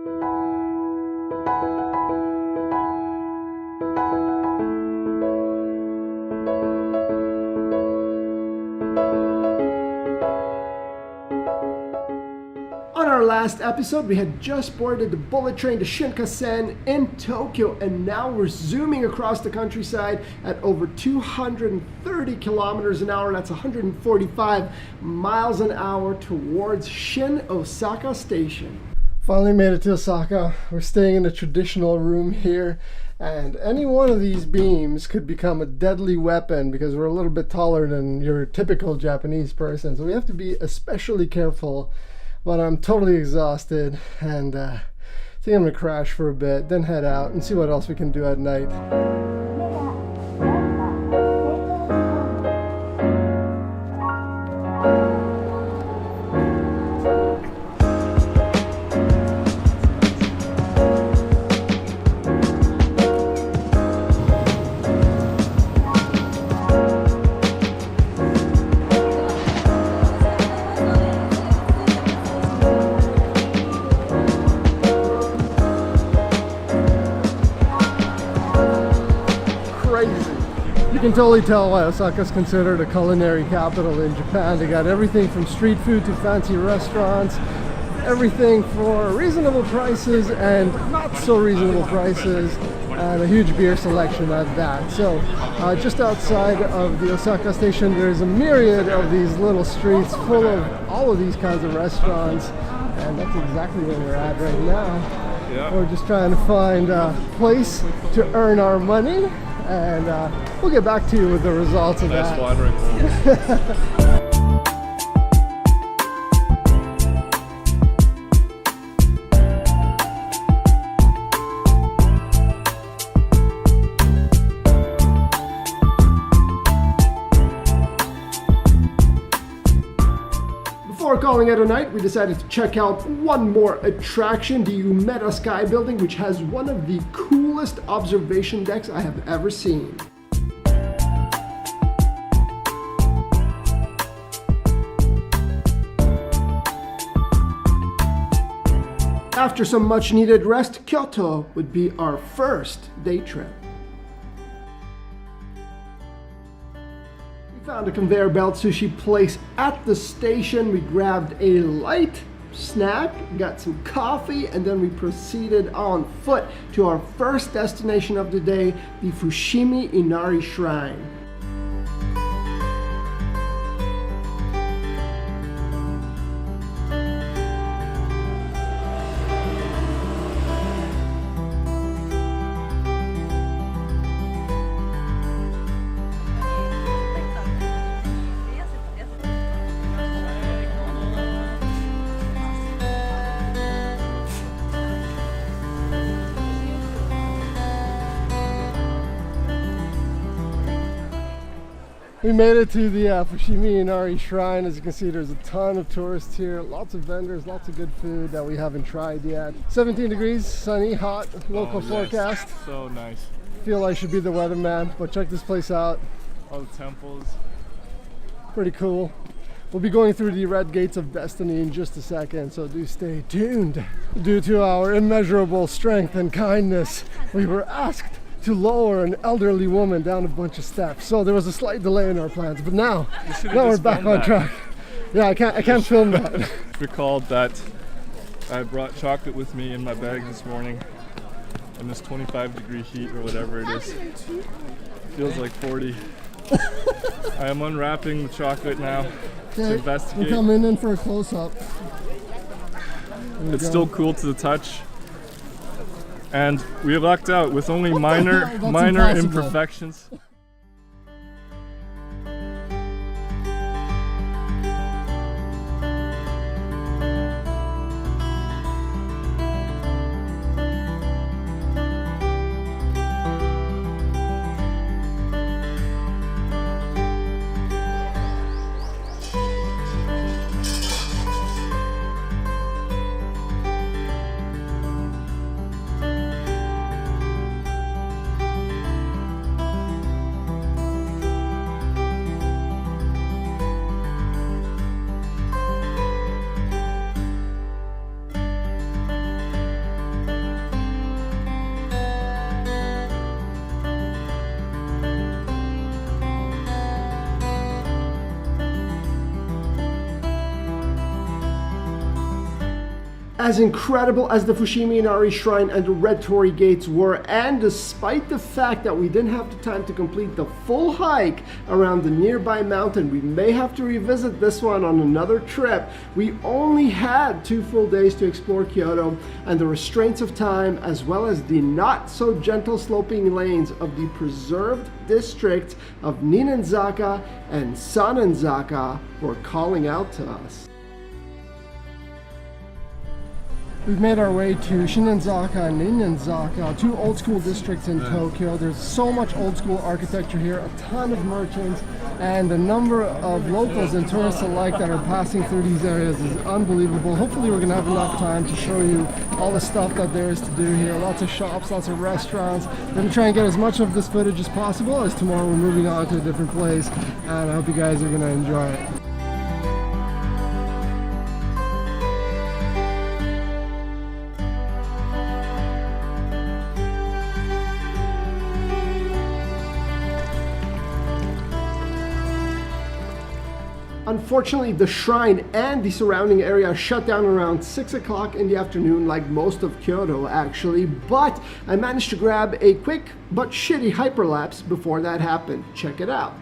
On our last episode, we had just boarded the bullet train to Shinkansen in Tokyo, and now we're zooming across the countryside at over 230 kilometers an hour. That's 145 miles an hour towards Shin Osaka Station. Finally made it to Osaka. We're staying in a traditional room here, and any one of these beams could become a deadly weapon because we're a little bit taller than your typical Japanese person, so we have to be especially careful. But I'm totally exhausted, and I think I'm gonna crash for a bit, then head out and see what else we can do at night. You can totally tell why Osaka is considered a culinary capital in Japan. They got everything from street food to fancy restaurants, everything for reasonable prices and not so reasonable prices, and a huge beer selection at that. So just outside of the Osaka station, there's a myriad of these little streets full of all of these kinds of restaurants, and that's exactly where we're at right now. Yeah. We're just trying to find a place to earn our money, and we'll get back to you with the results of that. Watering hole. Before calling it a night, we decided to check out one more attraction, the Umeda Sky Building, which has one of the coolest observation decks I have ever seen. After some much needed rest, Kyoto would be our first day trip. We found a conveyor belt sushi place at the station. We grabbed a light snack, got some coffee, and then we proceeded on foot to our first destination of the day, the Fushimi Inari Shrine. We made it to the Fushimi Inari Shrine. As you can see, there's a ton of tourists here, lots of vendors, lots of good food that we haven't tried yet. 17 degrees, sunny, hot, local forecast. So nice. Feel I should be the weatherman, but check this place out. All the temples. Pretty cool. We'll be going through the red gates of destiny in just a second, so do stay tuned. Due to our immeasurable strength and kindness, we were asked to lower an elderly woman down a bunch of steps. So there was a slight delay in our plans, but now we're back on track. Yeah, I can't film that. Recalled that I brought chocolate with me in my bag this morning in this 25-degree heat or whatever it is. Feels like 40. I am unwrapping the chocolate now to investigate. We're coming in for a close-up. It's still cool to the touch. And we lucked out with only minor imperfections. As incredible as the Fushimi Inari Shrine and the Red Torii Gates were, and despite the fact that we didn't have the time to complete the full hike around the nearby mountain, we may have to revisit this one on another trip. We only had 2 full days to explore Kyoto, and the restraints of time, as well as the not so gentle sloping lanes of the preserved districts of Ninenzaka and Sanenzaka, were calling out to us. We've made our way to Shinenzaka and Ninenzaka, 2 old school districts in Tokyo. There's so much old school architecture here, a ton of merchants, and the number of locals and tourists alike that are passing through these areas is unbelievable. Hopefully we're gonna have enough time to show you all the stuff that there is to do here. Lots of shops, lots of restaurants. We're gonna try and get as much of this footage as possible, as tomorrow we're moving on to a different place, and I hope you guys are gonna enjoy it. Unfortunately, the shrine and the surrounding area shut down around 6 o'clock in the afternoon, like most of Kyoto actually, but I managed to grab a quick but shitty hyperlapse before that happened. Check it out.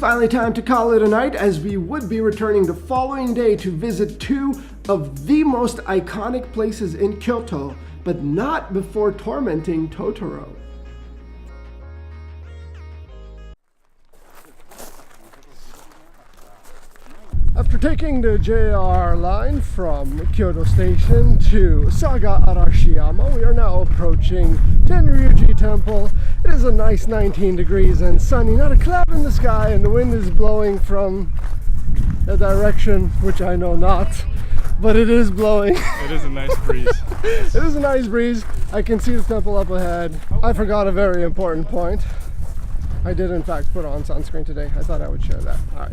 Finally time to call it a night, as we would be returning the following day to visit 2 of the most iconic places in Kyoto, but not before tormenting Totoro. After taking the JR line from Kyoto Station to Saga Arashiyama, we are now approaching Tenryuji Temple. It is a nice 19 degrees and sunny, not a cloud in the sky, and the wind is blowing from a direction which I know not, but it is blowing. It is a nice breeze. It is a nice breeze. I can see the temple up ahead. I forgot a very important point. I did in fact put on sunscreen today. I thought I would share that. All right.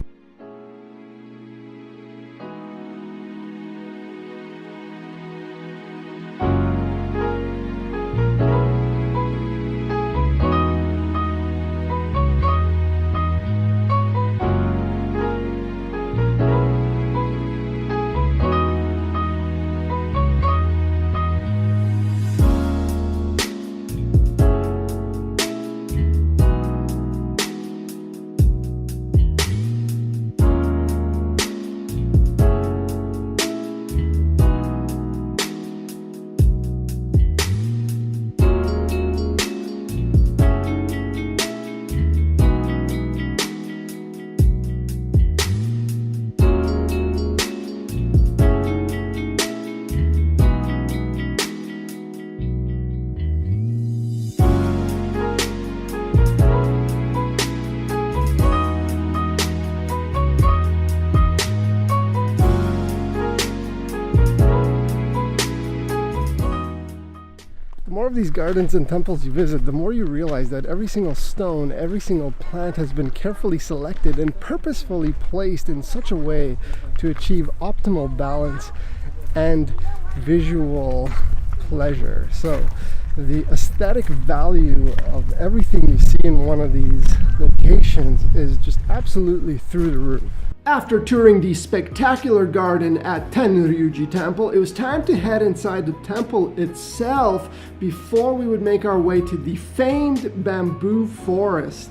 The more of these gardens and temples you visit, the more you realize that every single stone, every single plant has been carefully selected and purposefully placed in such a way to achieve optimal balance and visual pleasure. So the aesthetic value of everything you see in one of these locations is just absolutely through the roof. After touring the spectacular garden at Tenryuji Temple, it was time to head inside the temple itself before we would make our way to the famed bamboo forest.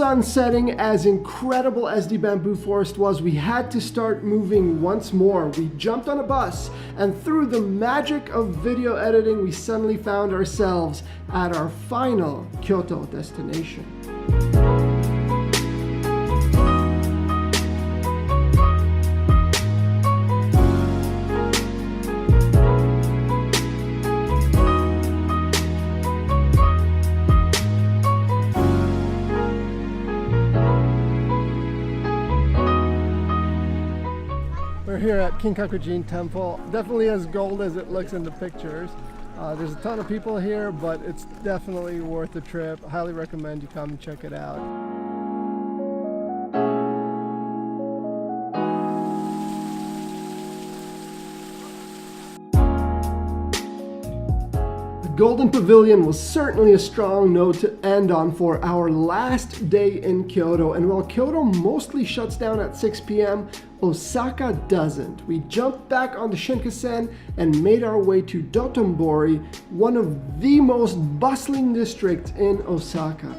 sun setting, as incredible as the bamboo forest was, we had to start moving once more. We jumped on a bus, and through the magic of video editing, we suddenly found ourselves at our final Kyoto destination. We're here at Kinkakujin Temple. Definitely as gold as it looks in the pictures. There's a ton of people here, but it's definitely worth the trip. I highly recommend you come and check it out. Golden Pavilion was certainly a strong note to end on for our last day in Kyoto. And while Kyoto mostly shuts down at 6 p.m., Osaka doesn't. We jumped back on the Shinkansen and made our way to Dotonbori, one of the most bustling districts in Osaka.